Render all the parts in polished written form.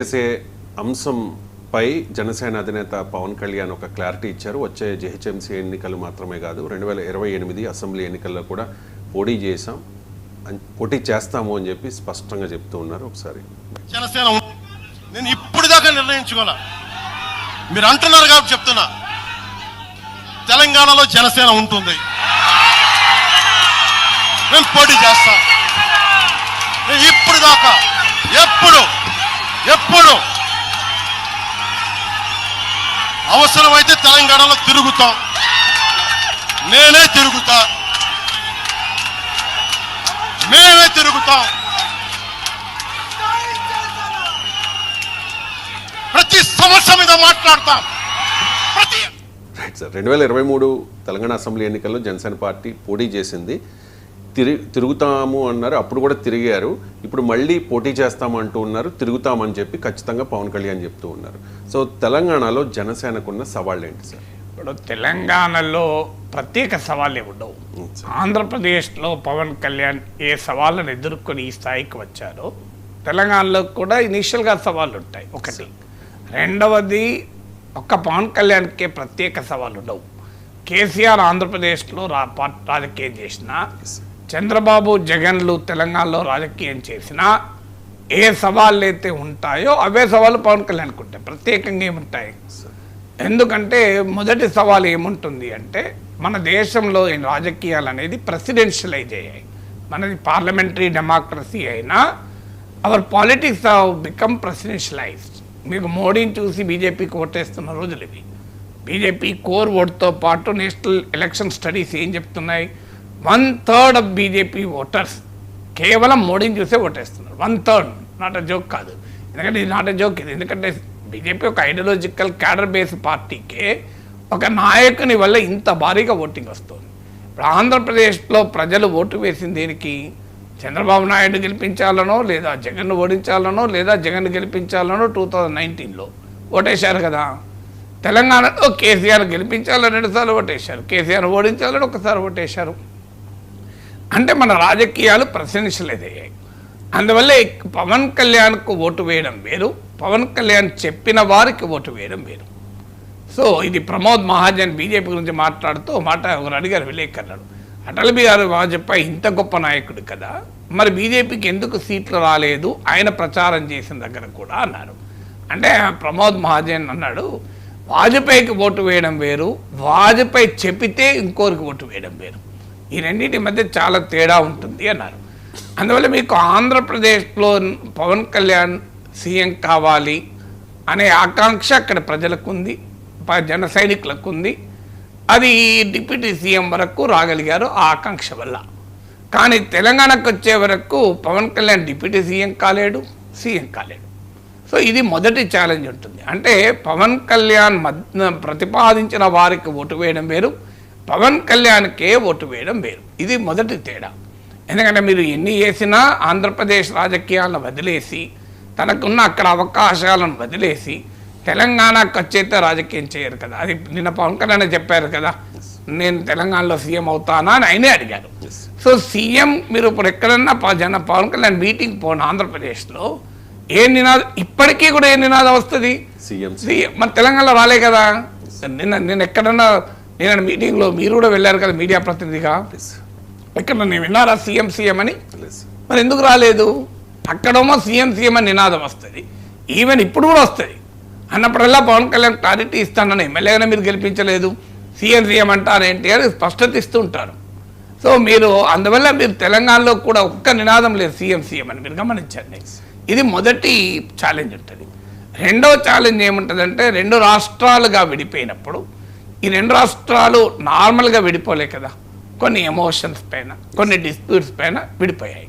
చేసే అంశంపై జనసేన అధినేత పవన్ కళ్యాణ్ ఒక క్లారిటీ ఇచ్చారు. వచ్చే జీహెచ్ఎంసీ ఎన్నికలు మాత్రమే కాదు, 2028 అసెంబ్లీ ఎన్నికల్లో కూడా పోటీ చేస్తాము అని చెప్పి స్పష్టంగా చెప్తూ ఉన్నారు. ఒకసారి జనసేన నేను ఇప్పుడు దాకా నిర్ణయించుకోలే, మీరు అంటున్నారు కాబట్టి చెప్తున్నా. తెలంగాణలో జనసేన ఉంటుంది, మేము పోటీ చేస్తాం. నేను ఇప్పుడు దాకా ఎప్పుడు అవసరమైతే తెలంగాణలో తిరుగుతాం, నేనే తిరుగుతా, మేమే తిరుగుతాం. ప్రతి సమస్య మీద మాట్లాడతాం. రైట్ సార్, 2023 తెలంగాణ అసెంబ్లీ ఎన్నికల్లో జనసేన పార్టీ పోటీ చేసింది, తిరుగుతాము అన్నారు, అప్పుడు కూడా తిరిగారు. ఇప్పుడు మళ్ళీ పోటీ చేస్తాము అంటూ ఉన్నారు, తిరుగుతామని చెప్పి ఖచ్చితంగా పవన్ కళ్యాణ్ చెప్తూ ఉన్నారు. సో తెలంగాణలో జనసేనకున్న సవాళ్ళు ఏంటి సార్? ఇప్పుడు తెలంగాణలో ప్రత్యేక సవాళ్ళు ఉండవు. ఆంధ్రప్రదేశ్లో పవన్ కళ్యాణ్ ఏ సవాళ్ళను ఎదుర్కొని ఈ స్థాయికి వచ్చారో తెలంగాణలో కూడా ఇనీషియల్గా సవాళ్ళు ఉంటాయి. ఒకటి. రెండవది, ఒక్క పవన్ కళ్యాణ్కే ప్రత్యేక సవాళ్ళు ఉండవు. కేసీఆర్ ఆంధ్రప్రదేశ్లో రాజకీయం చేసినా, చంద్రబాబు జగన్లు తెలంగాణలో రాజకీయం చేసినా ఏ సవాళ్ళు అయితే ఉంటాయో అవే సవాళ్ళు పవన్ కళ్యాణ్కి ఉంటాయి. ప్రత్యేకంగా ఏముంటాయి? ఎందుకంటే మొదటి సవాల్ ఏముంటుంది అంటే, మన దేశంలో రాజకీయాలు అనేది ప్రెసిడెన్షియలైజ్ అయ్యాయి. మనది పార్లమెంటరీ డెమోక్రసీ అయినా అవర్ పాలిటిక్స్ హావ్ బికమ్ ప్రెసిడెన్షియలైజ్డ్. మీకు మోడీని చూసి బీజేపీకి ఓటేస్తున్న రోజులు ఇవి. బీజేపీ కోర్ ఓట్తో పాటు నేషనల్ ఎలక్షన్ స్టడీస్ ఏం చెప్తున్నాయి? 1/3 ఆఫ్ బీజేపీ ఓటర్స్ కేవలం మోడీని చూసే ఓటేస్తున్నారు. 1/3, నాట్ అ జోక్ కాదు. ఎందుకంటే ఇది నాట్ అ జోక్ ఇది. ఎందుకంటే బీజేపీ ఒక ఐడియాలజికల్ క్యాడర్ బేస్డ్ పార్టీకే ఒక నాయకుని వల్ల ఇంత భారీగా ఓటింగ్ వస్తుంది. ఇప్పుడు ఆంధ్రప్రదేశ్లో ప్రజలు ఓటు వేసింది దేనికి? చంద్రబాబు నాయుడు గెలిపించాలనో, లేదా జగన్ను ఓడించాలనో, లేదా జగన్ గెలిపించాలనో 2019లో ఓటేశారు కదా. తెలంగాణలో కేసీఆర్ గెలిపించాలని 2 సార్లు ఓటేశారు, కేసీఆర్ ఓడించాలని 1 సారి ఓటేశారు. అంటే మన రాజకీయాలు ప్రెసిడెన్షియలైజ్ అయ్యాయి. అందువల్ల పవన్ కళ్యాణ్కు ఓటు వేయడం వేరు, పవన్ కళ్యాణ్ చెప్పిన వారికి ఓటు వేయడం వేరు. సో ఇది ప్రమోద్ మహాజన్ బీజేపీ గురించి మాట్లాడుతూ ఒకరు అడిగారు విలేకరులు, అటల్ బిహారీ వాజ్పేయి ఇంత గొప్ప నాయకుడు కదా, మరి బీజేపీకి ఎందుకు సీట్లు రాలేదు ఆయన ప్రచారం చేసిన దగ్గర కూడా అన్నారు. అంటే ప్రమోద్ మహాజన్ అన్నాడు, వాజ్పేయికి ఓటు వేయడం వేరు, వాజ్పేయి చెప్పితే ఇంకోరికి ఓటు వేయడం వేరు. ఈ రెండింటి మధ్య చాలా తేడా ఉంటుంది అన్నారు. అందువల్ల మీకు ఆంధ్రప్రదేశ్లో పవన్ కళ్యాణ్ సీఎం కావాలి అనే ఆకాంక్ష అక్కడ ప్రజలకు ఉంది, జన సైనికులకు ఉంది. అది డిప్యూటీ సీఎం వరకు రాగలిగారు ఆ ఆకాంక్ష వల్ల. కానీ తెలంగాణకు వచ్చే వరకు పవన్ కళ్యాణ్ డిప్యూటీ సీఎం కాలేడు, సీఎం కాలేడు. సో ఇది మొదటి ఛాలెంజ్ ఉంటుంది. అంటే పవన్ కళ్యాణ్ ప్రతిపాదించిన వారికి ఓటు వేయడం వేరు, పవన్ కళ్యాణ్కే ఓటు వేయడం వేరు. ఇది మొదటి తేడా. ఎందుకంటే మీరు ఎన్ని చేసినా ఆంధ్రప్రదేశ్ రాజకీయాలను వదిలేసి, తనకున్న అక్కడ అవకాశాలను వదిలేసి తెలంగాణకు వచ్చేస్తే రాజకీయం చేయరు కదా. అది నిన్న పవన్ కళ్యాణ్ చెప్పారు కదా, నేను తెలంగాణలో సీఎం అవుతానా అని ఆయనే అడిగారు. సో సీఎం మీరు ఇప్పుడు ఎక్కడన్నా పవన్ కళ్యాణ్ మీటింగ్ పోను ఆంధ్రప్రదేశ్లో ఏ నినాదం, ఇప్పటికీ కూడా ఏ నినాదం వస్తుంది? సీఎం. మరి తెలంగాణలో రాలే కదా. నేను ఎక్కడన్నా నేను మీటింగ్లో మీరు కూడా వెళ్ళారు కదా మీడియా ప్రతినిధిగా, ఎక్కడ నేను విన్నారా సీఎం అని? మరి ఎందుకు రాలేదు? అక్కడేమో సీఎం అని నినాదం వస్తుంది, ఈవెన్ ఇప్పుడు కూడా వస్తుంది. అన్నప్పుడల్లా పవన్ కళ్యాణ్ క్లారిటీ ఇస్తానని ఎమ్మెల్యేగా మీరు గెలిపించలేదు, సీఎం అంటారేంటి అని స్పష్టత ఇస్తూ ఉంటారు. సో మీరు అందువల్ల మీరు తెలంగాణలో కూడా ఒక్క నినాదం లేదు సీఎం అని మీరు గమనించండి. ఇది మొదటి ఛాలెంజ్ ఉంటుంది. రెండవ ఛాలెంజ్ ఏముంటుందంటే, 2 రాష్ట్రాలుగా విడిపోయినప్పుడు ఈ 2 రాష్ట్రాలు నార్మల్గా విడిపోలే కదా, కొన్ని ఎమోషన్స్ పైన, కొన్ని డిస్ప్యూట్స్ పైన విడిపోయాయి.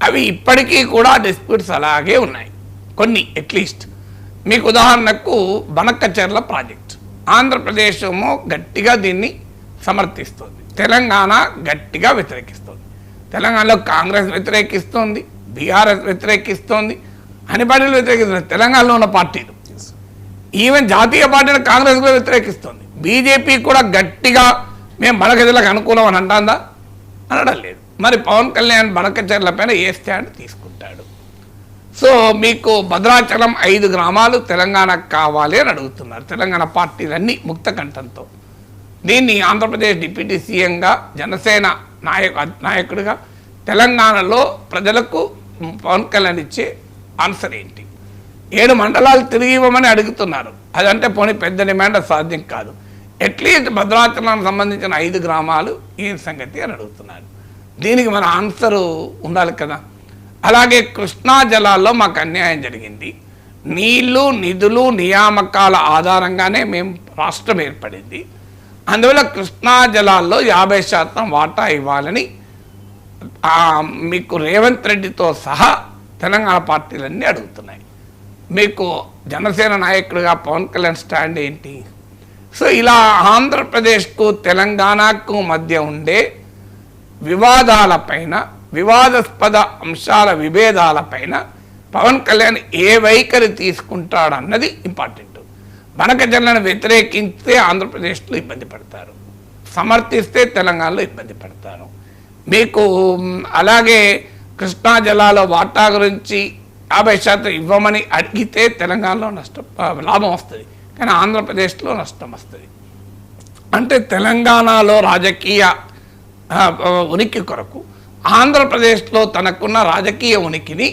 అవి ఇప్పటికీ కూడా డిస్ప్యూట్స్ అలాగే ఉన్నాయి కొన్ని. అట్లీస్ట్ మీకు ఉదాహరణకు బనక్కచెర్ల ప్రాజెక్ట్, ఆంధ్రప్రదేశ్ ఏమో గట్టిగా దీన్ని సమర్థిస్తుంది, తెలంగాణ గట్టిగా వ్యతిరేకిస్తుంది. తెలంగాణలో కాంగ్రెస్ వ్యతిరేకిస్తుంది, బీఆర్ఎస్ వ్యతిరేకిస్తుంది, అన్ని పార్టీలు వ్యతిరేకిస్తుంది. తెలంగాణలో ఉన్న పార్టీలు, ఈవెన్ జాతీయ పార్టీలు కాంగ్రెస్ కూడా వ్యతిరేకిస్తుంది. బీజేపీ కూడా గట్టిగా మేము బనకచెర్లకు అనుకూలం అని అంటుందా? అనడం లేదు. మరి పవన్ కళ్యాణ్ బనకచెర్ల పైన ఏ స్టాండ్ తీసుకుంటాడు? సో మీకు భద్రాచలం 5 గ్రామాలు తెలంగాణకు కావాలి అని అడుగుతున్నారు తెలంగాణ పార్టీలన్నీ ముక్త కంఠంతో. దీన్ని ఆంధ్రప్రదేశ్ డిప్యూటీ సీఎంగా జనసేన నాయకుడిగా తెలంగాణలో ప్రజలకు పవన్ కళ్యాణ్ ఇచ్చే ఆన్సర్ ఏంటి? 7 మండలాలు తిరిగి ఇవ్వమని అడుగుతున్నారు. అదంటే పోనీ పెద్ద డిమాండ్ సాధ్యం కాదు. అట్లీస్ట్ భద్రాచలానికి సంబంధించిన 5 గ్రామాలు ఈ సంగతి అని అడుగుతున్నారు. దీనికి మన ఆన్సరు ఉండాలి కదా. అలాగే కృష్ణా జలాల్లో మాకు అన్యాయం జరిగింది, నీళ్లు నిధులు నియామకాల ఆధారంగానే మేము రాష్ట్రం ఏర్పడింది, అందువల్ల కృష్ణా జలాల్లో 50% వాటా ఇవ్వాలని మీకు రేవంత్ రెడ్డితో సహా తెలంగాణ పార్టీలన్నీ అడుగుతున్నాయి. మీకు జనసేన నాయకుడిగా పవన్ కళ్యాణ్ స్టాండ్ ఏంటి? సో ఇలా ఆంధ్రప్రదేశ్కు తెలంగాణకు మధ్య ఉండే వివాదాలపైన, వివాదాస్పద అంశాల విభేదాలపైన పవన్ కళ్యాణ్ ఏ వైఖరి తీసుకుంటాడన్నది ఇంపార్టెంట్. బనకజలను వ్యతిరేకిస్తే ఆంధ్రప్రదేశ్లో ఇబ్బంది పడతారు, సమర్థిస్తే తెలంగాణలో ఇబ్బంది పడతారు. మీకు అలాగే కృష్ణా జలాల వాటా గురించి 50% ఇవ్వమని అడిగితే తెలంగాణలో లాభం వస్తుంది, కానీ ఆంధ్రప్రదేశ్లో నష్టం వస్తుంది. అంటే తెలంగాణలో రాజకీయ ఉనికి కొరకు ఆంధ్రప్రదేశ్లో తనకున్న రాజకీయ ఉనికిని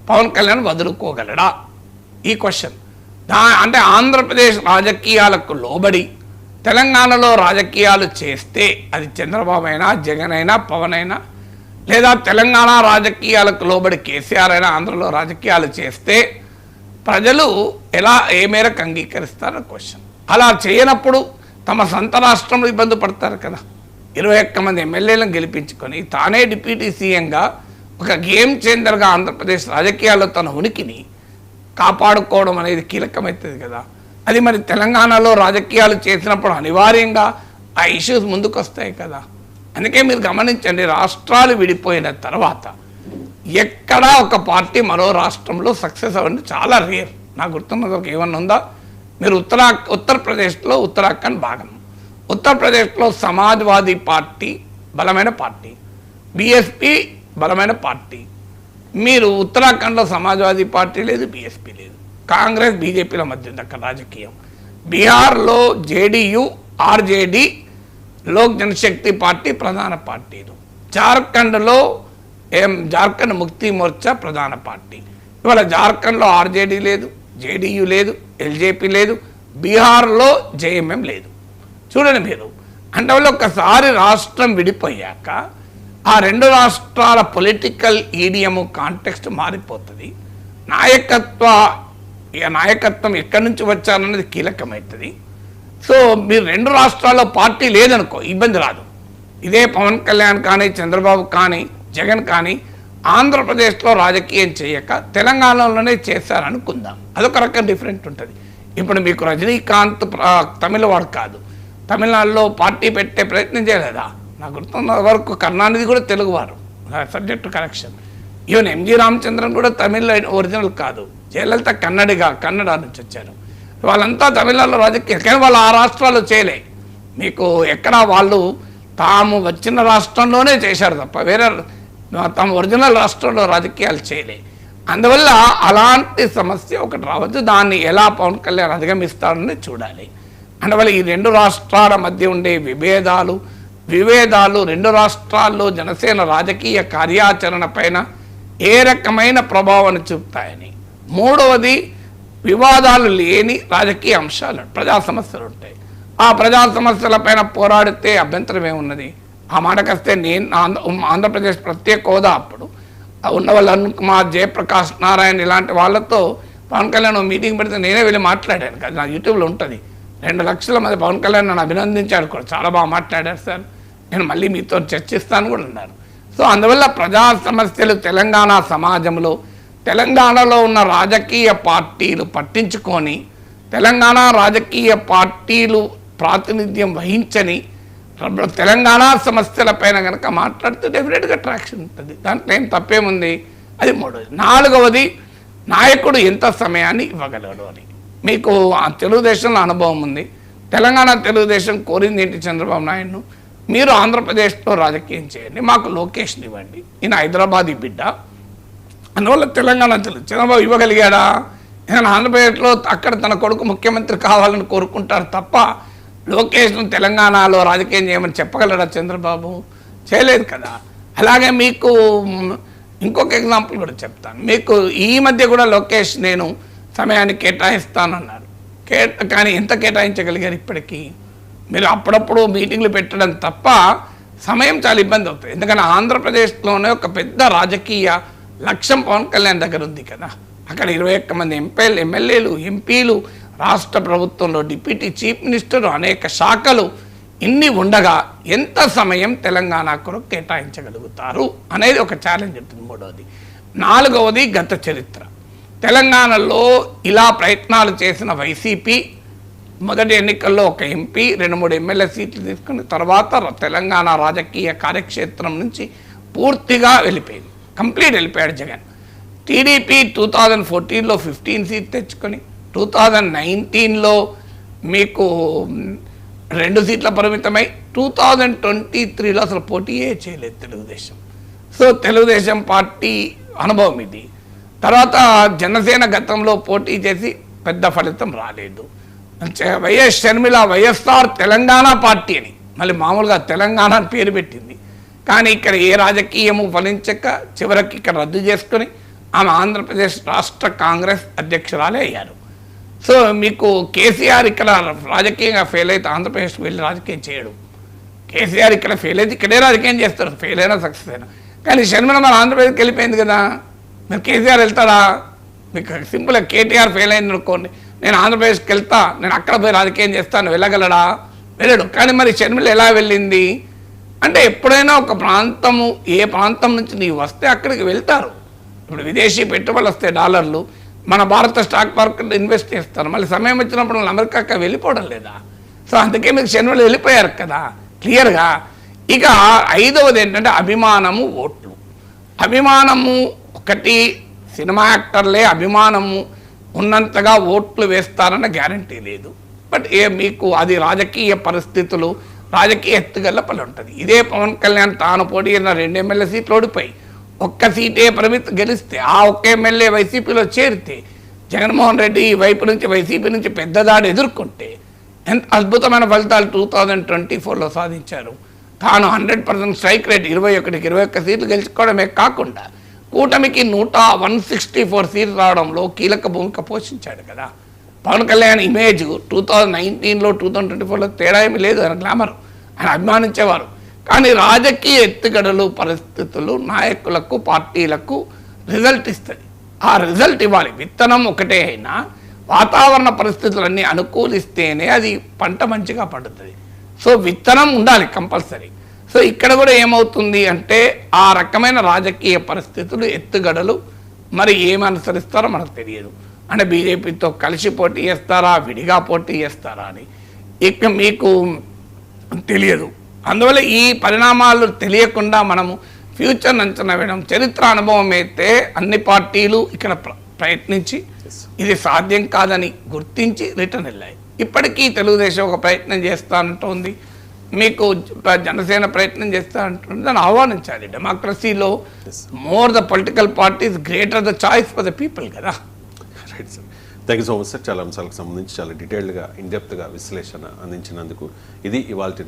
పవన్ కళ్యాణ్ వదులుకోగలడా? ఈ క్వశ్చన్. అంటే ఆంధ్రప్రదేశ్ రాజకీయాలకు లోబడి తెలంగాణలో రాజకీయాలు చేస్తే, అది చంద్రబాబు అయినా జగన్ అయినా పవన్ అయినా, లేదా తెలంగాణ రాజకీయాలకు లోబడి కేసీఆర్ అయినా ఆంధ్రలో రాజకీయాలు చేస్తే ప్రజలు ఏ మేరకు అంగీకరిస్తారో క్వశ్చన్. అలా చేయనప్పుడు తమ సొంత రాష్ట్రంలో ఇబ్బంది పడతారు కదా. 21 మంది ఎమ్మెల్యేలను గెలిపించుకొని తానే డిప్యూటీ సీఎంగా ఒక గేమ్ చేంజర్గా ఆంధ్రప్రదేశ్ రాజకీయాల్లో తన ఉనికిని కాపాడుకోవడం అనేది కీలకమవుతుంది కదా. అది మరి తెలంగాణలో రాజకీయాలు చేసినప్పుడు అనివార్యంగా ఆ ఇష్యూస్ ముందుకు వస్తాయి కదా. అందుకే మీరు గమనించండి, రాష్ట్రాలు విడిపోయిన తర్వాత ఎక్కడా ఒక పార్టీ మరో రాష్ట్రంలో సక్సెస్ అవ్వండి చాలా రేర్. నాకు గుర్తున్నది ఒక ఏమన్నా ఉందా? మీరు ఉత్తరప్రదేశ్లో ఉత్తరాఖండ్ భాగం, ఉత్తరప్రదేశ్లో సమాజ్వాదీ పార్టీ బలమైన పార్టీ, బీఎస్పీ బలమైన పార్టీ. మీరు ఉత్తరాఖండ్లో సమాజ్వాదీ పార్టీ లేదు, బీఎస్పీ లేదు, కాంగ్రెస్ బీజేపీల మధ్య ఉంది అక్కడ రాజకీయం. బీహార్లో జేడీయూ ఆర్జేడీ లోక్ జనశక్తి పార్టీ ప్రధాన పార్టీలు. జార్ఖండ్లో జార్ఖండ్ ముక్తి మోర్చా ప్రధాన పార్టీ. ఇవాళ జార్ఖండ్లో ఆర్జేడీ లేదు, జేడీయూ లేదు, ఎల్జేపీ లేదు, బీహార్లో జేఎంఎం లేదు. చూడండి మీరు, అంటే వాళ్ళు ఒక్కసారి రాష్ట్రం విడిపోయాక ఆ 2 రాష్ట్రాల పొలిటికల్ ఈడియము కాంటెక్స్ట్ మారిపోతుంది. నాయకత్వం ఎక్కడి నుంచి వచ్చారన్నది కీలకమవుతుంది. సో మీరు 2 రాష్ట్రాల్లో పార్టీ లేదనుకో ఇబ్బంది రాదు. ఇదే పవన్ కళ్యాణ్ కానీ చంద్రబాబు కానీ జగన్ కానీ ఆంధ్రప్రదేశ్లో రాజకీయం చేయక తెలంగాణలోనే చేశారనుకుందాం, అదొక రకం డిఫరెంట్ ఉంటుంది. ఇప్పుడు మీకు రజనీకాంత్ తమిళవాడు కాదు, తమిళనాడులో పార్టీ పెట్టే ప్రయత్నం చేయలేదా? నాకు గుర్తున్న వరకు కరుణానిధి కూడా తెలుగువారు, subject correction. Even MG Ramachandran కూడా తమిళ ఒరిజినల్ కాదు, జయలలిత కన్నడ నుంచి వచ్చారు. వాళ్ళంతా తమిళనాడులో రాజకీయం, కానీ వాళ్ళు ఆ రాష్ట్రాల్లో చేయలే. మీకు ఎక్కడ వాళ్ళు తాము వచ్చిన రాష్ట్రంలోనే చేశారు తప్ప వేరే తమ ఒరిజినల్ రాష్ట్రంలో రాజకీయాలు చేయలే. అందువల్ల అలాంటి సమస్య ఒకటి రావచ్చు, దాన్ని ఎలా పవన్ కళ్యాణ్ అధిగమిస్తాడని చూడాలి. అందువల్ల ఈ 2 రాష్ట్రాల మధ్య ఉండే విభేదాలు 2 రాష్ట్రాల్లో జనసేన రాజకీయ కార్యాచరణ పైన ఏ రకమైన ప్రభావాన్ని చూపుతాయని. 3వది, వివాదాలు లేని రాజకీయ అంశాలు, ప్రజా సమస్యలు ఉంటాయి. ఆ ప్రజా సమస్యలపైన పోరాడితే అభ్యంతరం ఏమున్నది? ఆ మాటకొస్తే నేను ఆంధ్రప్రదేశ్ ప్రత్యేక హోదా అప్పుడు ఉన్న వాళ్ళు అరుణ్ కుమార్, జయప్రకాష్ నారాయణ ఇలాంటి వాళ్ళతో పవన్ కళ్యాణ్ మీటింగ్ పెడితే నేనే వెళ్ళి మాట్లాడాను కదా, నా యూట్యూబ్లో ఉంటుంది. 2 లక్షల మంది పవన్ కళ్యాణ్ నన్ను అభినందించాడు కూడా, చాలా బాగా మాట్లాడారు సార్, నేను మళ్ళీ మీతో చర్చిస్తాను కూడా అన్నారు. సో అందువల్ల ప్రజా సమస్యలు తెలంగాణ సమాజంలో తెలంగాణలో ఉన్న రాజకీయ పార్టీలు పట్టించుకొని తెలంగాణ రాజకీయ పార్టీలు ప్రాతినిధ్యం వహించని తెలంగాణ సమస్యలపైన కనుక మాట్లాడితే డెఫినెట్గా ట్రాక్షన్ ఉంటుంది, దాంట్లో ఏం తప్పేముంది. అది 3వది. 4వది, నాయకుడు ఎంత సమయాన్ని ఇవ్వగలడు అని. మీకు తెలుగుదేశంలో అనుభవం ఉంది. తెలంగాణ తెలుగుదేశం కోరింది ఏంటి? చంద్రబాబు నాయుడును, మీరు ఆంధ్రప్రదేశ్లో రాజకీయం చేయండి, మాకు లొకేషన్ ఇవ్వండి. ఈయన హైదరాబాదీ బిడ్డ, అందువల్ల తెలంగాణ చంద్రబాబు ఇవ్వగలిగాడా? ఏదైనా ఆంధ్రప్రదేశ్లో అక్కడ తన కొడుకు ముఖ్యమంత్రి కావాలని కోరుకుంటారు తప్ప లోకేష్ను తెలంగాణలో రాజకీయం చేయమని చెప్పగలరా చంద్రబాబు? చేయలేదు కదా. అలాగే మీకు ఇంకొక ఎగ్జాంపుల్ కూడా చెప్తాను. మీకు ఈ మధ్య కూడా లోకేష్ నేను సమయాన్ని కేటాయిస్తానన్నారు. కానీ ఎంత కేటాయించగలిగారు ఇప్పటికీ? మీరు అప్పుడప్పుడు మీటింగ్లు పెట్టడం తప్ప సమయం చాలా ఇబ్బంది అవుతుంది. ఎందుకంటే ఆంధ్రప్రదేశ్లోనే ఒక పెద్ద రాజకీయ లక్ష్యం పవన్ కళ్యాణ్ దగ్గర ఉంది కదా. అక్కడ 21 మంది ఎమ్మెల్యేలు, ఎంపీలు, రాష్ట్ర ప్రభుత్వంలో డిప్యూటీ చీఫ్ మినిస్టర్, అనేక శాఖలు ఇన్ని ఉండగా ఎంత సమయం తెలంగాణ కొరకు కేటాయించగలుగుతారు అనేది ఒక ఛాలెంజ్ ఉంటుంది. మూడవది. నాలుగవది గత చరిత్ర. తెలంగాణలో ఇలా ప్రయత్నాలు చేసిన వైసీపీ మొదటి ఎన్నికల్లో ఒక ఎంపీ, 2-3 ఎమ్మెల్యే సీట్లు తీసుకుని తర్వాత తెలంగాణ రాజకీయ కార్యక్షేత్రం నుంచి పూర్తిగా వెళ్ళిపోయింది. కంప్లీట్ వెళ్ళిపోయాడు జగన్. టీడీపీ 2014లో 15 సీట్లు తెచ్చుకొని 2019లో మీకు 2 సీట్ల పరిమితమై 2023లో అసలు పోటీయే చేయలేదు తెలుగుదేశం. సో తెలుగుదేశం పార్టీ అనుభవం ఇది. తర్వాత జనసేన గతంలో పోటీ చేసి పెద్ద ఫలితం రాలేదు. వైఎస్ షర్మిల వైఎస్ఆర్ తెలంగాణ పార్టీ అని మళ్ళీ మామూలుగా తెలంగాణ అని పేరు పెట్టింది. కానీ ఇక్కడ ఏ రాజకీయము ఫలించక చివరికి ఇక్కడ రద్దు చేసుకొని ఆమె ఆంధ్రప్రదేశ్ రాష్ట్ర కాంగ్రెస్ అధ్యక్షురాలే అయ్యారు. సో మీకు కేసీఆర్ ఇక్కడ రాజకీయంగా ఫెయిల్ అయితే ఆంధ్రప్రదేశ్కి వెళ్ళి రాజకీయం చేయడు. కేసీఆర్ ఇక్కడ ఫెయిల్ అయితే ఇక్కడే రాజకీయం చేస్తారు, ఫెయిల్ అయినా సక్సెస్ అయినా. కానీ షర్మిల మన ఆంధ్రప్రదేశ్కి వెళ్ళిపోయింది కదా. మీరు కేసీఆర్ వెళ్తాడా? మీకు సింపుల్గా కేటీఆర్ ఫెయిల్ అయింది అనుకోండి, నేను ఆంధ్రప్రదేశ్కి వెళ్తా, నేను అక్కడ పోయి రాజకీయం చేస్తాను, వెళ్ళగలడా? వెళ్ళడు. కానీ మరి షర్మిల ఎలా వెళ్ళింది అంటే ఎప్పుడైనా ఒక ప్రాంతము, ఏ ప్రాంతం నుంచి నీవు వస్తే అక్కడికి వెళ్తారు. ఇప్పుడు విదేశీ పెట్టుబడులు వస్తే డాలర్లు, మన భారత స్టాక్ మార్కెట్లో ఇన్వెస్ట్ చేస్తారు. మళ్ళీ సమయం వచ్చినప్పుడు వాళ్ళు అమెరికాకి వెళ్ళిపోవడం లేదా? సో అందుకే మీకు షర్మిల వెళ్ళిపోయారు కదా క్లియర్గా. ఇక ఐదవది ఏంటంటే అభిమానము, ఓట్లు. అభిమానము ఒకటి, సినిమా యాక్టర్లే అభిమానము ఉన్నంతగా ఓట్లు వేస్తారన్న గ్యారంటీ లేదు. బట్ మీకు అది రాజకీయ పరిస్థితులు, రాజకీయ ఎత్తుగల్లపలు ఉంటుంది. ఇదే పవన్ కళ్యాణ్ తాను పోటీ అయిన 2 ఎమ్మెల్యే సీట్లు ఓడిపోయి 1 సీటే పరిమితి గెలిస్తే, ఆ 1 ఎమ్మెల్యే వైసీపీలో చేరితే, జగన్మోహన్ రెడ్డి వైపు నుంచి వైసీపీ నుంచి పెద్ద దాడి ఎదుర్కొంటే ఎంత అద్భుతమైన ఫలితాలు 2024లో సాధించారు. తాను 100% స్ట్రైక్ రేట్ 21 సీట్లు గెలుచుకోవడమే కాకుండా కూటమికి 164 సీట్లు రావడంలో కీలక భూమిక పోషించాడు కదా. పవన్ కళ్యాణ్ ఇమేజ్ 2019లో 2024లో తేడా ఏమీ లేదు. ఆయన గ్లామర్, ఆయన అభిమానించేవారు. కానీ రాజకీయ ఎత్తుగడలు, పరిస్థితులు నాయకులకు, పార్టీలకు రిజల్ట్ ఇస్తుంది. ఆ రిజల్ట్ ఇవ్వాలి. విత్తనం ఒకటే అయినా వాతావరణ పరిస్థితులన్నీ అనుకూలిస్తేనే అది పంట మంచిగా పండుతుంది. సో విత్తనం ఉండాలి కంపల్సరీ. సో ఇక్కడ కూడా ఏమవుతుంది అంటే ఆ రకమైన రాజకీయ పరిస్థితులు, ఎత్తుగడలు మరి ఏమి అనుసరిస్తారో మనకు తెలియదు. అంటే బీజేపీతో కలిసి పోటీ చేస్తారా, విడిగా పోటీ చేస్తారా అని ఇక మీకు తెలియదు. అందువల్ల ఈ పరిణామాలు తెలియకుండా మనము ఫ్యూచర్ అంచనా వేయడం, చరిత్ర అనుభవం అయితే అన్ని పార్టీలు ఇక్కడ ప్రయత్నించి ఇది సాధ్యం కాదని గుర్తించి రిటర్న్ వెళ్ళాయి. ఇప్పటికీ తెలుగుదేశం ఒక ప్రయత్నం చేస్తానంటుంది, మీకు జనసేన ప్రయత్నం చేస్తానంటుంది. దాన్ని ఆహ్వానించాలి. డెమోక్రసీలో more the political parties greater the choice for the people కదా. Right sir, thank you so much sir. చాలా అంశాలకు సంబంధించి చాలా డీటెయిల్డ్గా, ఇన్డెప్త్గా విశ్లేషణ అందించినందుకు. ఇది ఇవాళ